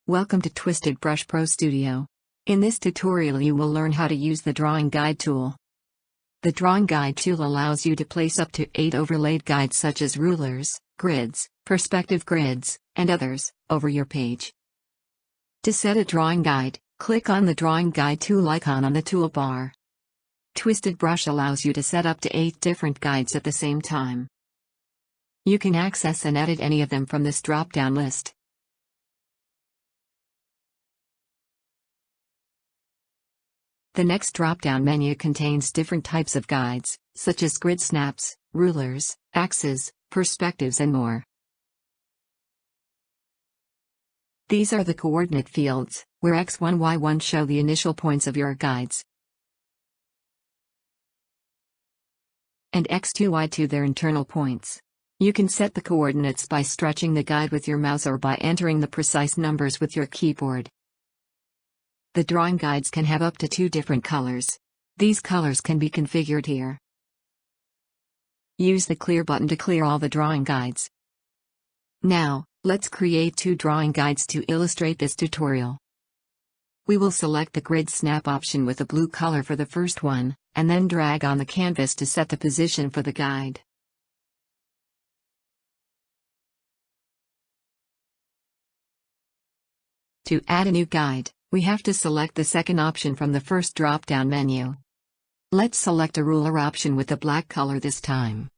Welcome to TwistedBrush Pro Studio. In this tutorial you will learn how to use the Drawing Guide tool. The Drawing Guide tool allows you to place up to 8 overlaid guides such as rulers, grids, perspective grids, and others, over your page. To set a drawing guide, click on the Drawing Guide tool icon on the toolbar. TwistedBrush allows you to set up to 8 different guides at the same time. You can access and edit any of them from this drop-down list. The next drop-down menu contains different types of guides, such as grid snaps, rulers, axes, perspectives and more. These are the coordinate fields, where x1, y1 show the initial points of your guides, and x2, y2 their internal points. You can set the coordinates by stretching the guide with your mouse or by entering the precise numbers with your keyboard. The drawing guides can have up to 2 different colors. These colors can be configured here. Use the clear button to clear all the drawing guides. Now, let's create 2 drawing guides to illustrate this tutorial. We will select the grid snap option with the blue color for the first one, and then drag on the canvas to set the position for the guide. To add a new guide, we have to select the second option from the first drop-down menu. Let's select a ruler option with the black color this time.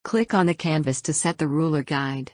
Click on the canvas to set the ruler guide.